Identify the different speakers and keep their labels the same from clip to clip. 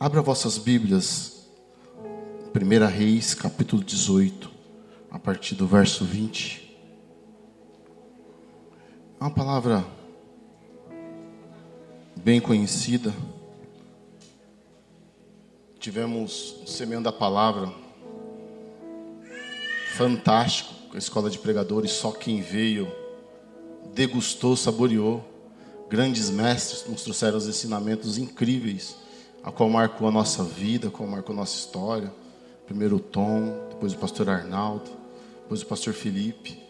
Speaker 1: Abra vossas Bíblias, 1 Reis, capítulo 18, a partir do verso 20. É uma palavra bem conhecida. Tivemos Semeando a Palavra, fantástico, com a escola de pregadores, só quem veio, degustou, saboreou. Grandes mestres nos trouxeram os ensinamentos incríveis, a qual marcou a nossa vida, a qual marcou a nossa história. Primeiro o Tom, depois o pastor Arnaldo, depois o pastor Felipe.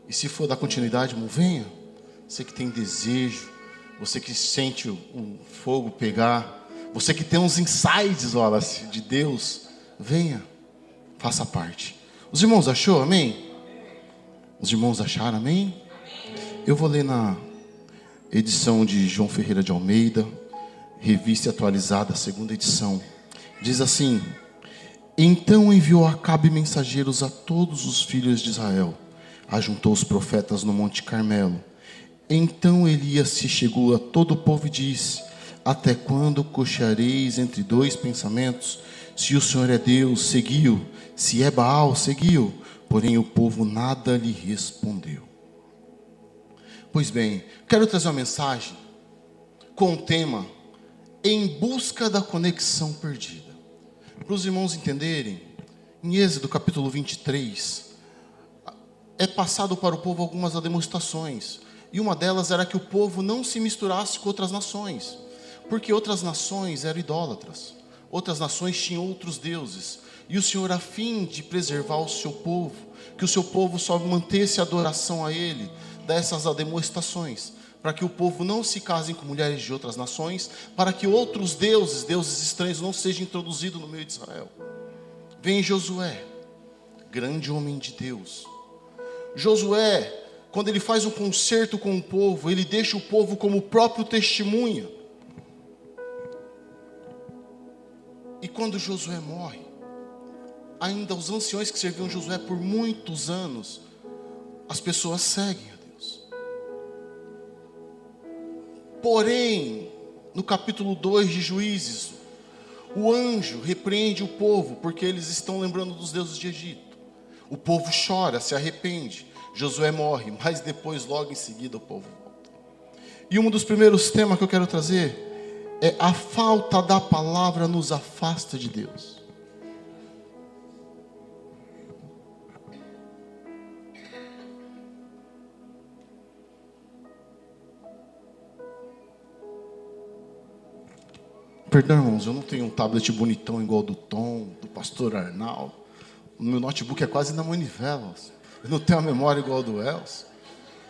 Speaker 1: E se for dar continuidade, irmão, venha. Você que tem desejo, você que sente o fogo pegar, você que tem uns insights, Wallace, de Deus, venha, faça parte. Os irmãos achou, amém? Os irmãos acharam, amém? Eu vou ler na edição de João Ferreira de Almeida, revista atualizada, segunda edição. Diz assim: então enviou Acabe mensageiros a todos os filhos de Israel, ajuntou os profetas no Monte Carmelo. Então Elias se chegou a todo o povo e disse: até quando cocheareis entre dois pensamentos? Se o Senhor é Deus, seguiu; se é Baal, seguiu. Porém o povo nada lhe respondeu. Pois bem, quero trazer uma mensagem com o tema Em busca da conexão perdida. Para os irmãos entenderem, em Êxodo capítulo 23, é passado para o povo algumas demonstrações. E uma delas era que o povo não se misturasse com outras nações, porque outras nações eram idólatras, outras nações tinham outros deuses. E o Senhor, a fim de preservar o seu povo, que o seu povo só mantesse a adoração a Ele, dá essas demonstrações, para que o povo não se case com mulheres de outras nações, para que outros deuses estranhos, não sejam introduzidos no meio de Israel. Vem Josué, grande homem de Deus. Josué, quando ele faz um concerto com o povo, ele deixa o povo como próprio testemunha. E quando Josué morre, ainda os anciões que serviam Josué por muitos anos, as pessoas seguem a Deus. Porém, no capítulo 2 de Juízes, o anjo repreende o povo, porque eles estão lembrando dos deuses de Egito. O povo chora, se arrepende. Josué morre, mas depois, logo em seguida, o povo volta. E um dos primeiros temas que eu quero trazer é: a falta da palavra nos afasta de Deus. Perdão, irmãos, eu não tenho um tablet bonitão igual do Tom, do pastor Arnaldo. O meu notebook é quase na manivela. Eu não tenho a memória igual do Elcio.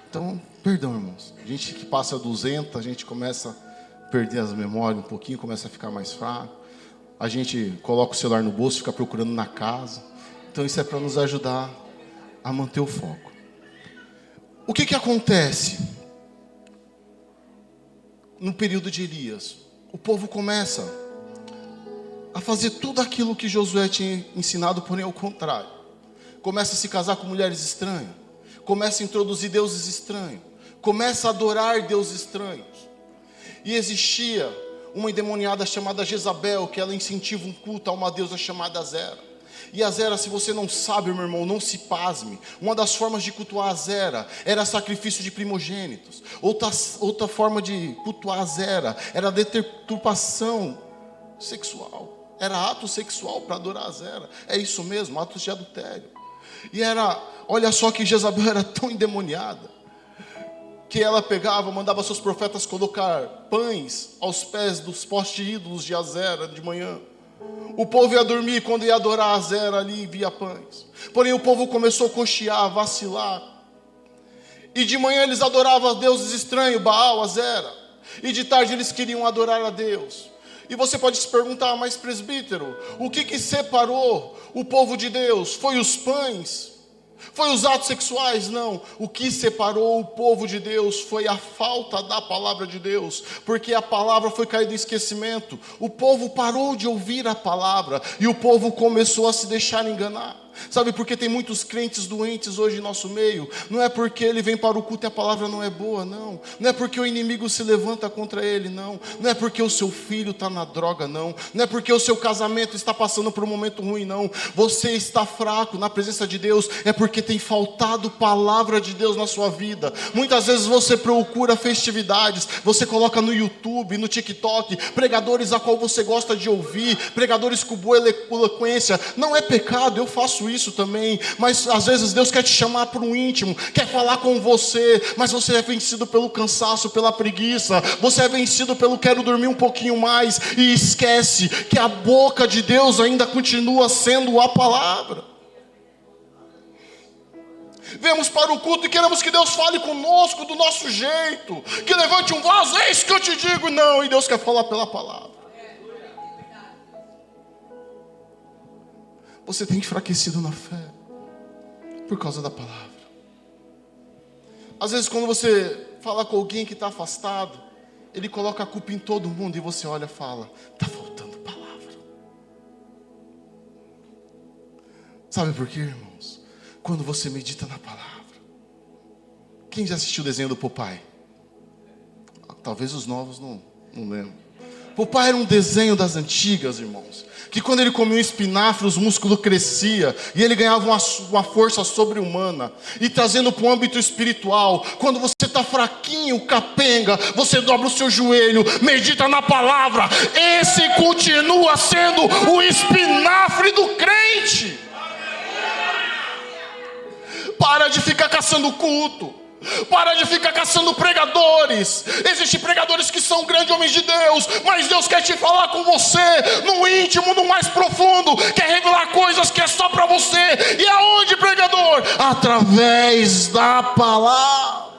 Speaker 1: Então, perdão, irmãos. A gente que passa 200, a gente começa a perder as memórias um pouquinho, começa a ficar mais fraco. A gente coloca o celular no bolso, fica procurando na casa. Então, isso é para nos ajudar a manter o foco. O que acontece no período de Elias? O povo começa a fazer tudo aquilo que Josué tinha ensinado, porém ao contrário. Começa a se casar com mulheres estranhas, começa a introduzir deuses estranhos, começa a adorar deuses estranhos. E existia uma endemoniada chamada Jezabel, que ela incentiva um culto a uma deusa chamada Azera. E Azera, se você não sabe, meu irmão, não se pasme, uma das formas de cultuar Azera era sacrifício de primogênitos. Outra forma de cultuar Azera era deturpação sexual. Era ato sexual para adorar Azera. É isso mesmo, atos de adultério. E olha só que Jezabel era tão endemoniada, que ela pegava, mandava seus profetas colocar pães aos pés dos postes ídolos de Azera de manhã. O povo ia dormir, quando ia adorar Azera ali, via pães. Porém o povo começou a cochear, a vacilar. E de manhã eles adoravam a deuses estranhos, Baal, Azera. E de tarde eles queriam adorar a Deus. E você pode se perguntar: mas presbítero, o que separou o povo de Deus? Foi os pães? Foi os atos sexuais? Não. O que separou o povo de Deus foi a falta da palavra de Deus. Porque a palavra foi caída em esquecimento. O povo parou de ouvir a palavra. E o povo começou a se deixar enganar. Sabe por que tem muitos crentes doentes hoje em nosso meio? Não é porque ele vem para o culto e a palavra não é boa, não. Não é porque o inimigo se levanta contra ele, não. Não é porque o seu filho está na droga, não. Não é porque o seu casamento está passando por um momento ruim, não. Você está fraco na presença de Deus, é porque tem faltado palavra de Deus na sua vida. Muitas vezes você procura festividades, você coloca no YouTube, no TikTok, pregadores a qual você gosta de ouvir, pregadores com boa eloquência. Não é pecado, eu faço isso também, mas às vezes Deus quer te chamar para um íntimo, quer falar com você, mas você é vencido pelo cansaço, pela preguiça, você é vencido pelo quero dormir um pouquinho mais, e esquece que a boca de Deus ainda continua sendo a palavra. Vemos para o culto e queremos que Deus fale conosco do nosso jeito, que levante um vaso, é isso que eu te digo, não, e Deus quer falar pela palavra. Você tem enfraquecido na fé por causa da palavra. Às vezes quando você fala com alguém que está afastado, ele coloca a culpa em todo mundo e você olha e fala, está faltando palavra. Sabe por quê, irmãos? Quando você medita na palavra. Quem já assistiu o desenho do Popeye? Talvez os novos não lembram. Popeye era um desenho das antigas, irmãos, que quando ele comia um espinafre, os músculos cresciam, e ele ganhava uma força sobre-humana. E trazendo para o âmbito espiritual, quando você está fraquinho, capenga, você dobra o seu joelho, medita na palavra, esse continua sendo o espinafre do crente. Para de ficar caçando culto. Para de ficar caçando pregadores. Existem pregadores que são grandes homens de Deus, mas Deus quer te falar com você no íntimo, no mais profundo. Quer revelar coisas que é só para você. E aonde, pregador? Através da palavra.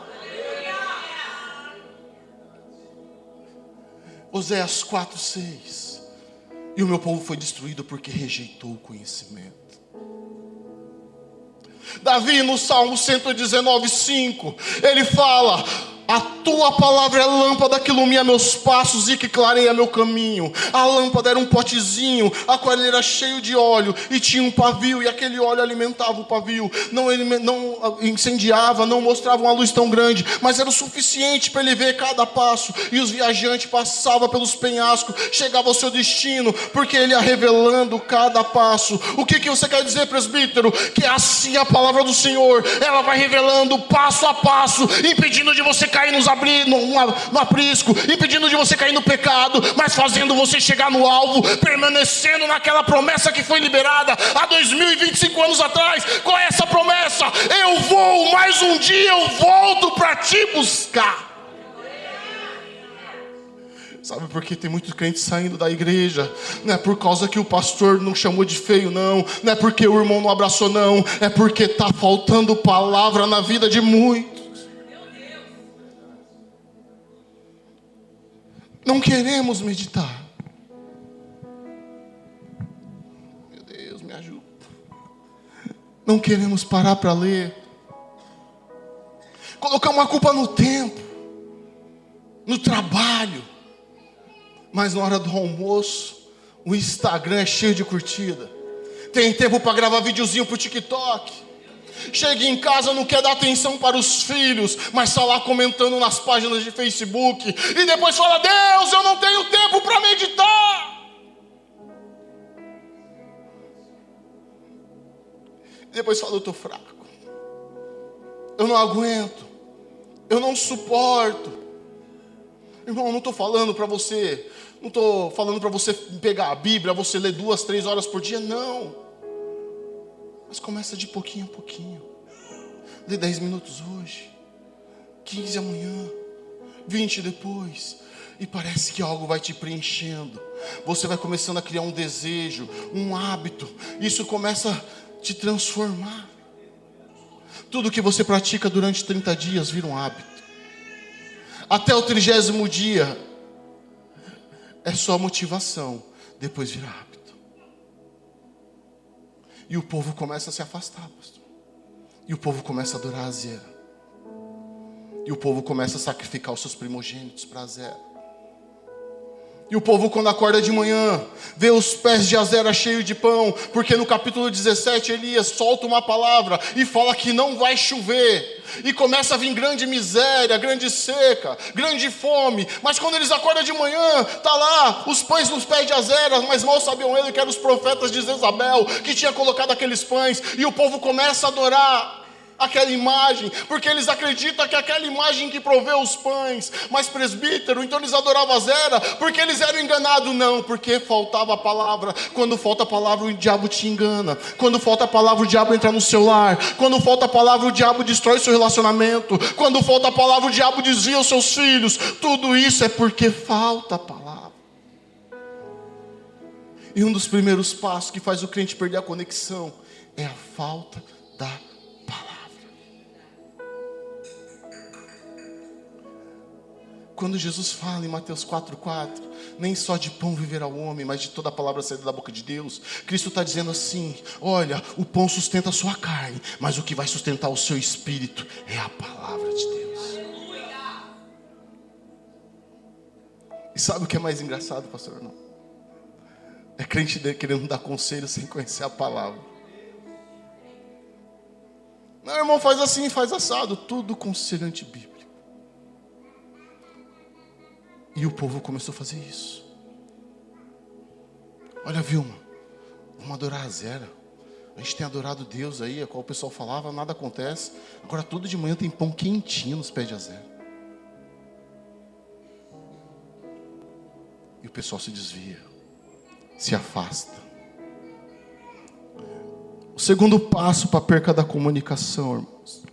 Speaker 1: Oséias 4:6. E o meu povo foi destruído porque rejeitou o conhecimento. Davi no Salmo 119:5, ele fala, a tua palavra é lâmpada que ilumina meus passos e que clareia meu caminho. A lâmpada era um potezinho, a qual ele era cheio de óleo e tinha um pavio, e aquele óleo alimentava o pavio. Não incendiava, não mostrava uma luz tão grande, mas era o suficiente para ele ver cada passo. E os viajantes passavam pelos penhascos, chegavam ao seu destino, porque ele ia revelando cada passo. O que você quer dizer, presbítero? Que assim a palavra do Senhor, ela vai revelando passo a passo, impedindo de você cair no aprisco, impedindo de você cair no pecado, mas fazendo você chegar no alvo, permanecendo naquela promessa que foi liberada há 2025 anos atrás. Qual é essa promessa? Eu vou, mais um dia eu volto para te buscar. Sabe por que tem muitos crentes saindo da igreja? Não é por causa que o pastor não chamou de feio, não. Não é porque o irmão não abraçou, não. É porque está faltando palavra na vida de muitos. Não queremos meditar. Meu Deus, me ajuda. Não queremos parar para ler. Colocar uma culpa no tempo, no trabalho. Mas na hora do almoço, o Instagram é cheio de curtida. Tem tempo para gravar videozinho pro TikTok. Chega em casa, não quer dar atenção para os filhos, mas está lá comentando nas páginas de Facebook. E depois fala, Deus, eu não tenho tempo para meditar. E depois fala, eu estou fraco. Eu não aguento. Eu não suporto. Irmão, eu não estou falando para você. Não estou falando para você pegar a Bíblia, você ler 2, 3 horas por dia, não. Mas começa de pouquinho a pouquinho. Lê 10 minutos hoje, 15 amanhã, 20 depois. E parece que algo vai te preenchendo. Você vai começando a criar um desejo, um hábito. Isso começa a te transformar. Tudo que você pratica durante 30 dias vira um hábito. Até o 30º dia é só motivação, depois vira hábito. E o povo começa a se afastar, pastor. E o povo começa a adorar a Zera. E o povo começa a sacrificar os seus primogênitos para Zera. E o povo, quando acorda de manhã, vê os pés de Azera cheios de pão, porque no capítulo 17 Elias solta uma palavra e fala que não vai chover. E começa a vir grande miséria, grande seca, grande fome. Mas quando eles acordam de manhã, tá lá os pães nos pés de Azera, mas mal sabiam ele que eram os profetas de Jezabel que tinha colocado aqueles pães. E o povo começa a adorar aquela imagem, porque eles acreditam que aquela imagem que proveu os pães. Mas presbítero, então eles adoravam Azera porque eles eram enganados? Não, porque faltava a palavra. Quando falta a palavra, o diabo te engana. Quando falta a palavra, o diabo entra no seu lar. Quando falta a palavra, o diabo destrói seu relacionamento. Quando falta a palavra, o diabo desvia os seus filhos. Tudo isso é porque falta a palavra. E um dos primeiros passos que faz o crente perder a conexão é a falta da palavra. Quando Jesus fala em Mateus 4,4, nem só de pão viverá o homem, mas de toda a palavra saída da boca de Deus. Cristo está dizendo assim: olha, o pão sustenta a sua carne, mas o que vai sustentar o seu espírito é a palavra de Deus. E sabe o que é mais engraçado, pastor? Não. É crente querendo dar conselho sem conhecer a palavra. Não, irmão, faz assim, faz assado. Tudo conselho antibíblico. E o povo começou a fazer isso. Olha, Vilma, vamos adorar a Azera. A gente tem adorado Deus aí, a qual o pessoal falava, nada acontece. Agora todo de manhã tem pão quentinho nos pés de Azera. E o pessoal se desvia, se afasta. O segundo passo para a perca da comunicação, irmãos,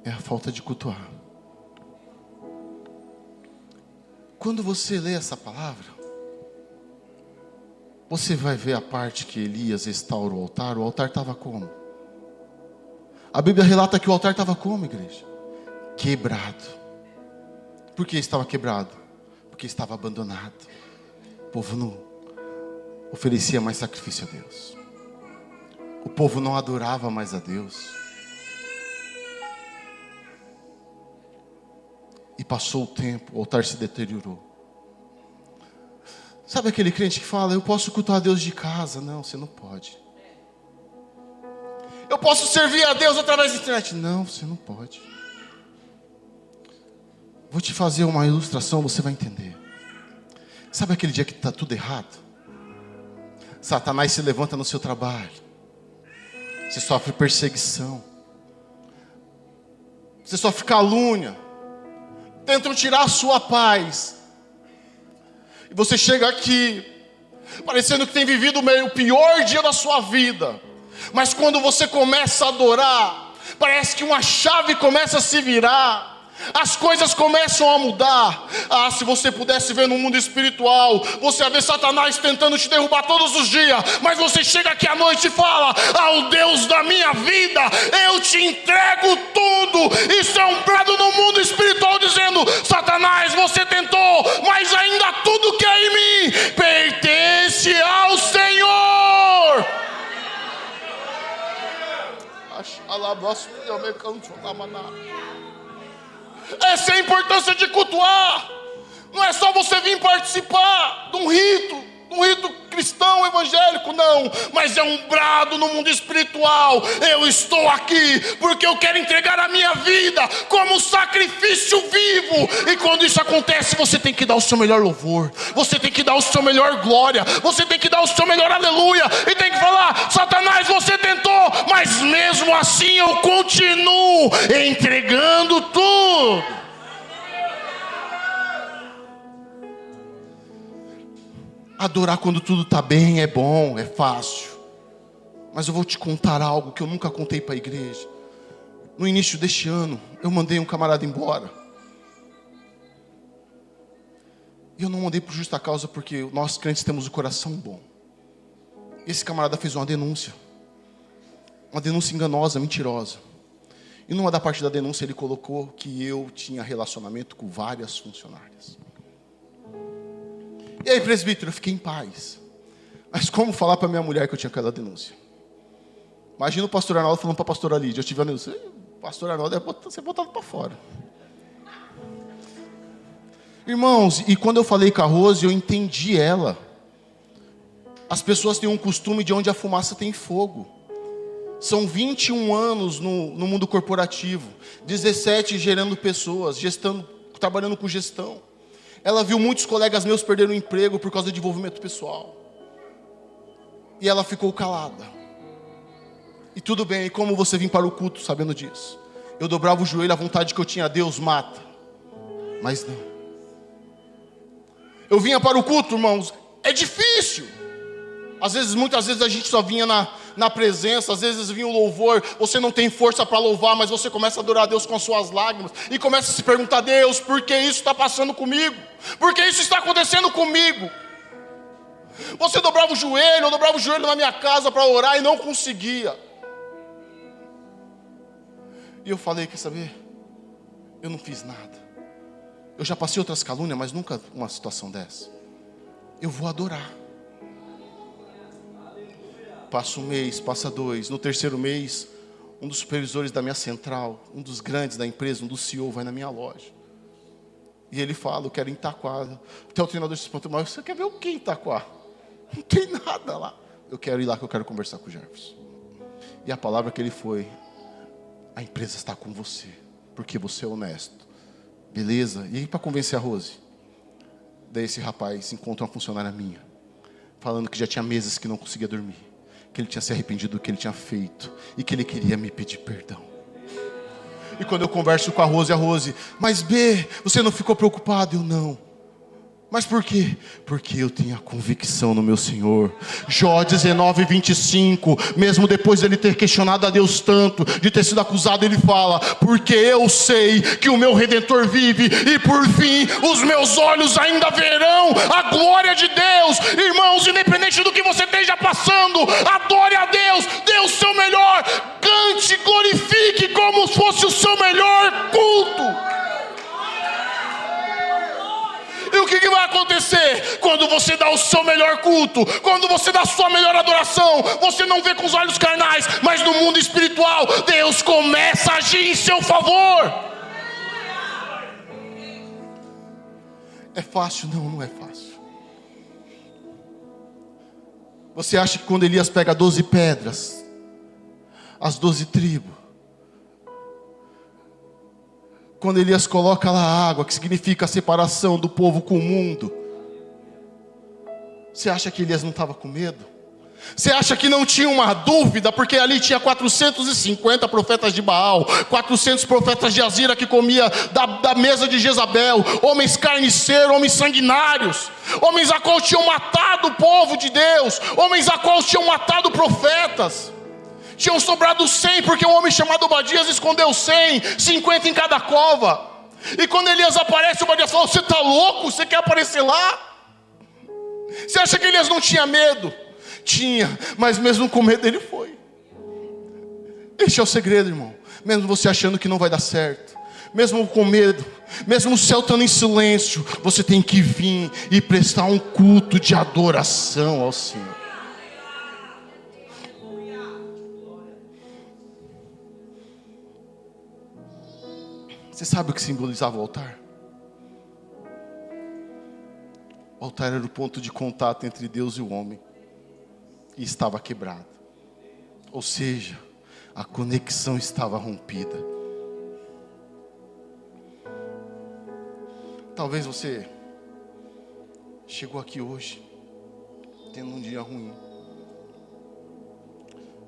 Speaker 1: é a falta de cultuar. Quando você lê essa palavra, você vai ver a parte que Elias restaura o altar. O altar estava como? A Bíblia relata que o altar estava como, igreja? Quebrado. Por que estava quebrado? Porque estava abandonado. O povo não oferecia mais sacrifício a Deus. O povo não adorava mais a Deus. E passou o tempo, o altar se deteriorou. Sabe aquele crente que fala: eu posso cultuar a Deus de casa? Não, você não pode. Eu posso servir a Deus através da internet? Não, você não pode. Vou te fazer uma ilustração, você vai entender. Sabe aquele dia que está tudo errado? Satanás se levanta no seu trabalho. Você sofre perseguição. Você sofre calúnia. Tentam tirar a sua paz. E você chega aqui, parecendo que tem vivido o pior dia da sua vida. Mas quando você começa a adorar, parece que uma chave começa a se virar. As coisas começam a mudar. Ah, se você pudesse ver no mundo espiritual, você ia ver Satanás tentando te derrubar todos os dias. Mas você chega aqui à noite e fala: ao Deus da minha vida, eu te entrego tudo. Isso é um brado no mundo espiritual dizendo: Satanás, você tentou, mas ainda tudo que é em mim pertence ao Senhor. Essa é a importância de cultuar. Não é só você vir participar de um rito cristão, evangélico, não. Mas é um brado no mundo espiritual. Eu estou aqui porque eu quero entregar a minha vida como sacrifício vivo. E quando isso acontece, você tem que dar o seu melhor louvor. Você tem que dar o seu melhor glória. Você tem que dar o seu melhor aleluia. E tem que falar: Satanás, você tentou, mas mesmo assim eu continuo entregando tudo. Adorar quando tudo está bem é bom, é fácil. Mas eu vou te contar algo que eu nunca contei para a igreja. No início deste ano, eu mandei um camarada embora. E eu não mandei por justa causa, porque nós crentes temos o coração bom. Esse camarada fez uma denúncia enganosa, mentirosa. E numa da parte da denúncia ele colocou que eu tinha relacionamento com várias funcionárias. E aí, presbítero, eu fiquei em paz. Mas como falar para minha mulher que eu tinha aquela denúncia? Imagina o pastor Arnaldo falando para a pastora Lídia. Eu tive a pastor Arnaldo é ser botado para fora. Irmãos, e quando eu falei com a Rose, eu entendi ela. As pessoas têm um costume de onde a fumaça tem fogo. São 21 anos no mundo corporativo, 17 gerando pessoas, trabalhando com gestão. Ela viu muitos colegas meus perderem o emprego por causa de envolvimento pessoal. E ela ficou calada. E tudo bem, e como você vir para o culto sabendo disso? Eu dobrava o joelho, a vontade que eu tinha, Deus mata. Mas não. Eu vinha para o culto, irmãos, é difícil. Muitas vezes a gente só vinha na presença, às vezes vinha o louvor, você não tem força para louvar, mas você começa a adorar a Deus com as suas lágrimas, e começa a se perguntar, Deus, por que isso está passando comigo? Por que isso está acontecendo comigo? Você dobrava o joelho, eu dobrava o joelho na minha casa para orar e não conseguia. E eu falei, quer saber? Eu não fiz nada. Eu já passei outras calúnias, mas nunca uma situação dessa. Eu vou adorar. Passa um mês, passa dois. No terceiro mês, um dos supervisores da minha central, um dos grandes da empresa, um dos CEO, vai na minha loja. E ele fala, eu quero ir em Itaquá. Até o treinador se espantou, mas você quer ver o que em Itaquá? Não tem nada lá. Eu quero ir lá que eu quero conversar com o Jefferson. E a palavra que ele foi, a empresa está com você, porque você é honesto. Beleza? E aí para convencer a Rose? Daí esse rapaz encontra uma funcionária minha, falando que já tinha meses que não conseguia dormir, que ele tinha se arrependido do que ele tinha feito e que ele queria me pedir perdão. E quando eu converso com a Rose, mas B, você não ficou preocupado? Eu não. Mas por quê? Porque eu tenho a convicção no meu Senhor. Jó 19:25, mesmo depois de ele ter questionado a Deus tanto, de ter sido acusado, ele fala, porque eu sei que o meu Redentor vive, e por fim, os meus olhos ainda verão a glória de Deus. Irmãos, independente do que você esteja passando, adore a Deus, dê o seu melhor, cante, glorifique como se fosse o seu melhor culto. E o que vai acontecer? Quando você dá o seu melhor culto, quando você dá a sua melhor adoração, você não vê com os olhos carnais, mas no mundo espiritual, Deus começa a agir em seu favor. É fácil? Não, não é fácil. Você acha que quando Elias pega 12 pedras, as 12 tribos, quando Elias coloca lá a água, que significa a separação do povo com o mundo, você acha que Elias não estava com medo? Você acha que não tinha uma dúvida? Porque ali tinha 450 profetas de Baal, 400 profetas de Azira que comia da mesa de Jezabel, homens carniceiros, homens sanguinários, homens a qual tinham matado o povo de Deus, homens a qual tinham matado profetas. Tinham sobrado 100, porque um homem chamado Obadias escondeu 100, 50 em cada cova. E quando Elias aparece, Obadias fala, você está louco? Você quer aparecer lá? Você acha que Elias não tinha medo? Tinha, mas mesmo com medo ele foi. Este é o segredo, irmão. Mesmo você achando que não vai dar certo, mesmo com medo, mesmo o céu estando em silêncio, você tem que vir e prestar um culto de adoração ao Senhor. Você sabe o que simbolizava o altar? O altar era o ponto de contato entre Deus e o homem. E estava quebrado. Ou seja, a conexão estava rompida. Talvez você chegou aqui hoje tendo um dia ruim.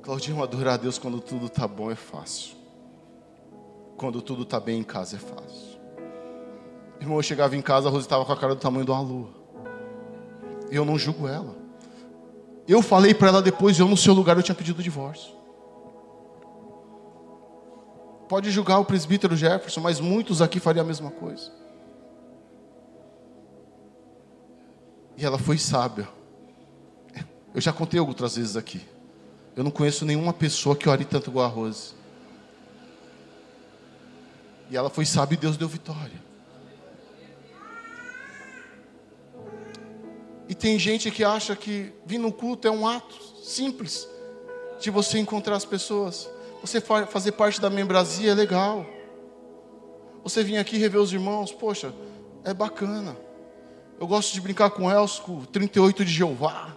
Speaker 1: Claudinho, adorar a Deus quando tudo está bom é fácil. Quando tudo está bem em casa é fácil. Irmão, eu chegava em casa, a Rose estava com a cara do tamanho de uma lua. E eu não julgo ela. Eu falei para ela depois, eu no seu lugar eu tinha pedido divórcio. Pode julgar o presbítero Jefferson, mas muitos aqui fariam a mesma coisa. E ela foi sábia. Eu já contei outras vezes aqui. Eu não conheço nenhuma pessoa que ore tanto igual a Rose. E ela foi sábia e Deus deu vitória. E tem gente que acha que vir no culto é um ato simples. de você encontrar as pessoas. Você fazer parte da membresia é legal. Você vir aqui rever os irmãos, poxa, é bacana. Eu gosto de brincar com o Elcio, com 38 de Jeová,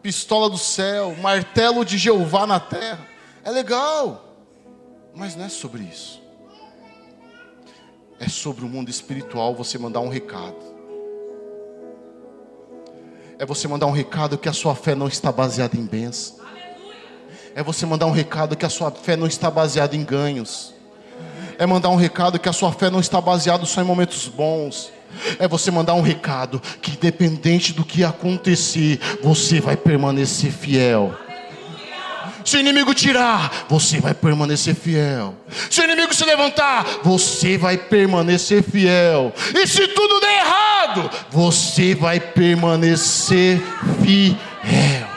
Speaker 1: pistola do céu, martelo de Jeová na terra. É legal, mas não é sobre isso. É sobre o mundo espiritual, você mandar um recado. É você mandar um recado que a sua fé não está baseada em bênção. É você mandar um recado que a sua fé não está baseada em ganhos. É mandar um recado que a sua fé não está baseada só em momentos bons. É você mandar um recado que independente do que acontecer, você vai permanecer fiel. Se o inimigo tirar, você vai permanecer fiel. Se o inimigo se levantar, você vai permanecer fiel. E se tudo der errado, você vai permanecer fiel.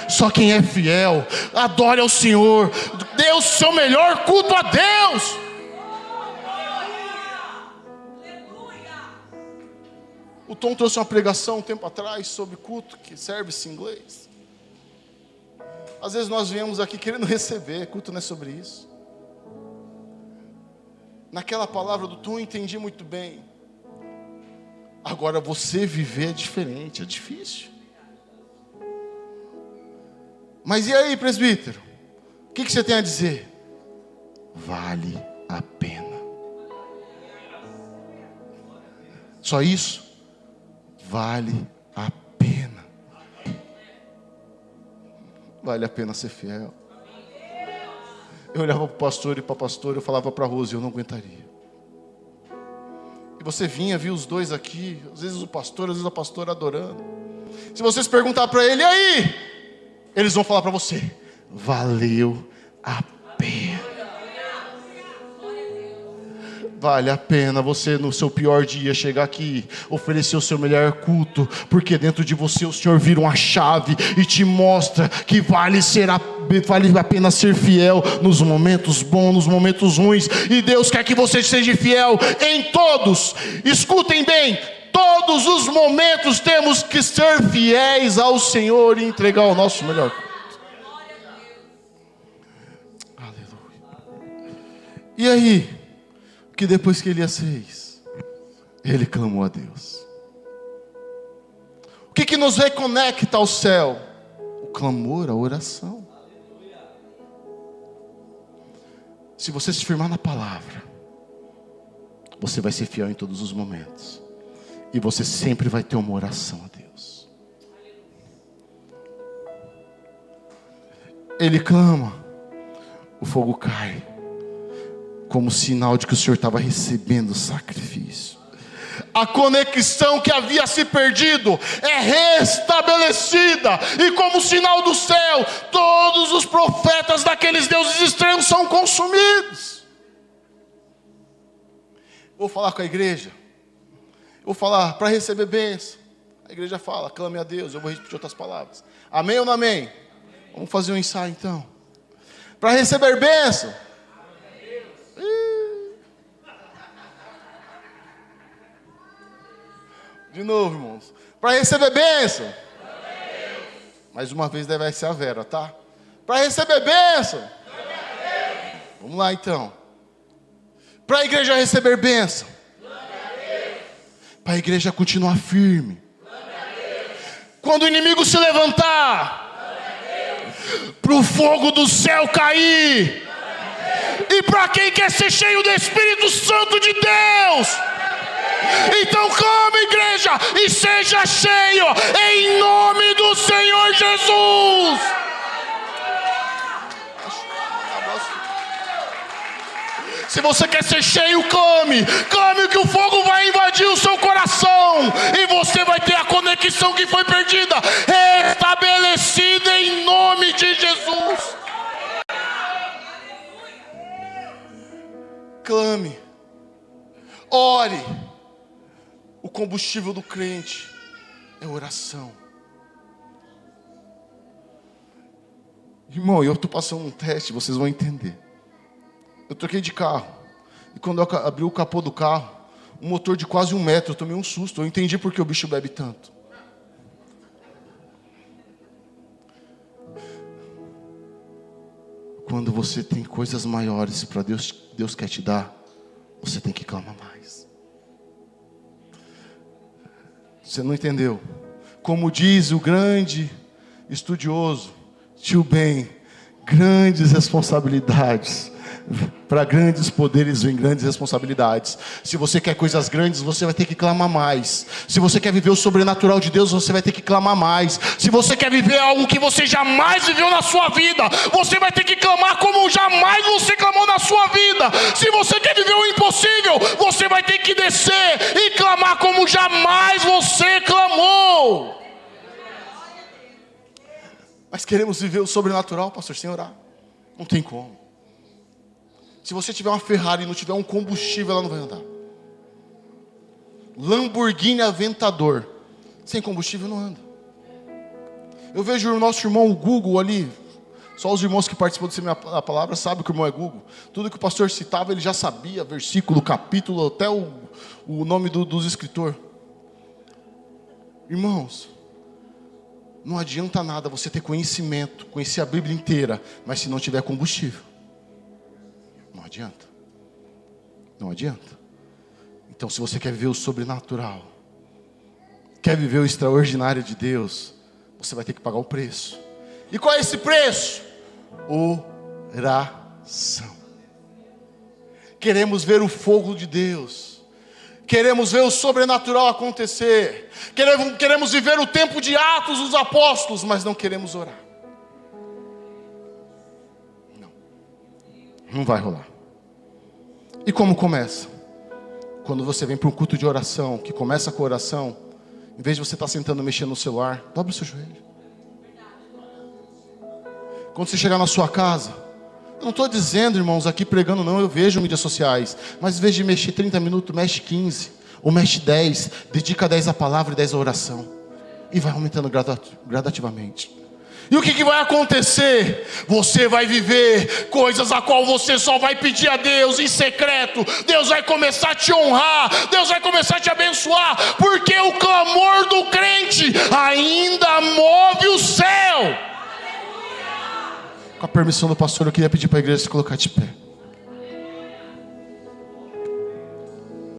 Speaker 1: Só quem é fiel, adore ao Senhor, dê o seu melhor culto a Deus. O Tom trouxe uma pregação um tempo atrás sobre culto, que service em inglês. Às vezes nós viemos aqui querendo receber, culto não é sobre isso. Naquela palavra do Tom eu entendi muito bem. Agora você viver é diferente, é difícil. Mas e aí, presbítero? O que você tem a dizer? Vale a pena. Só isso? Vale a pena. Vale a pena ser fiel. Eu olhava para o pastor e para a pastora, eu falava para a Rose, eu não aguentaria. E você vinha, via os dois aqui, às vezes o pastor, às vezes a pastora adorando. Se vocês perguntar para ele, e aí? Eles vão falar para você, valeu a pena. Vale a pena você no seu pior dia chegar aqui, oferecer o seu melhor culto, porque dentro de você o Senhor vira uma chave e te mostra que vale a pena ser fiel nos momentos bons, nos momentos ruins. E Deus quer que você seja fiel em todos. Escutem bem, todos os momentos temos que ser fiéis ao Senhor e entregar o nosso melhor culto. Aleluia. E aí? Que depois que Elias fez, ele clamou a Deus. O que nos reconecta ao céu? O clamor, a oração. Se você se firmar na palavra, você vai ser fiel em todos os momentos. E você sempre vai ter uma oração a Deus. Ele clama, o fogo cai, como sinal de que o Senhor estava recebendo o sacrifício. A conexão que havia se perdido é restabelecida. E como sinal do céu, todos os profetas daqueles deuses estranhos são consumidos. Vou falar com a igreja. Vou falar para receber bênção. A igreja fala, clame a Deus. Eu vou repetir outras palavras. Amém ou não amém? Vamos fazer um ensaio então. Para receber bênção. De novo, irmãos. Para receber bênção. Mais uma vez deve ser a Vera, tá? Para receber bênção. Vamos lá então. Para a igreja receber bênção. Para a igreja continuar firme. Quando o inimigo se levantar. Para o fogo do céu cair. E para quem quer ser cheio do Espírito Santo de Deus. Então clama, igreja, e seja cheio em nome do Senhor Jesus. Se você quer ser cheio, clame que o fogo vai invadir o seu coração e você vai ter a conexão que foi perdida restabelecida em nome de Jesus. Clame, ore. O combustível do crente é oração. Irmão, eu estou passando um teste, vocês vão entender. Eu troquei de carro. E quando eu abri o capô do carro, um motor de quase 1 metro, eu tomei um susto. Eu entendi por que o bicho bebe tanto. quando você tem coisas maiores para Deus quer te dar, você tem que clamar mais. Você não entendeu? Como diz o grande estudioso Tio Ben, grandes responsabilidades. Para grandes poderes vem grandes responsabilidades. Se você quer coisas grandes, você vai ter que clamar mais. Se você quer viver o sobrenatural de Deus, você vai ter que clamar mais. Se você quer viver algo que você jamais viveu na sua vida, você vai ter que clamar como jamais você clamou na sua vida. Se você quer viver o impossível, você vai ter que descer e clamar como jamais você clamou. Mas queremos viver o sobrenatural, pastor, sem orar. Não tem como. Se você tiver uma Ferrari e não tiver um combustível, ela não vai andar. Lamborghini Aventador, sem combustível não anda. Eu vejo o nosso irmão o Google ali. Só os irmãos que participam dessa minha palavra sabem que o irmão é Google. Tudo que o pastor citava, ele já sabia. Versículo, capítulo, até o nome dos escritores. Irmãos, não adianta nada você ter conhecimento, conhecer a Bíblia inteira, mas se não tiver combustível, não adianta. Não adianta. Então, se você quer viver o sobrenatural, quer viver o extraordinário de Deus, você vai ter que pagar o preço. E qual é esse preço? Oração. Queremos ver o fogo de Deus. Queremos ver o sobrenatural acontecer. Queremos viver o tempo de Atos dos Apóstolos, mas não queremos orar. Não vai rolar. E como começa? Quando você vem para um culto de oração, que começa com oração, em vez de você estar sentando mexendo no celular, dobra o seu joelho. Quando você chegar na sua casa, eu não estou dizendo, irmãos, aqui pregando não, eu vejo mídias sociais, mas em vez de mexer 30 minutos, mexe 15, ou mexe 10, dedica 10 à palavra e 10 à oração, e vai aumentando gradativamente. E o que vai acontecer? Você vai viver coisas a qual você só vai pedir a Deus em secreto. Deus vai começar a te honrar, Deus vai começar a te abençoar, porque o clamor do crente ainda move o céu. Com a permissão do pastor, eu queria pedir para a igreja se colocar de pé.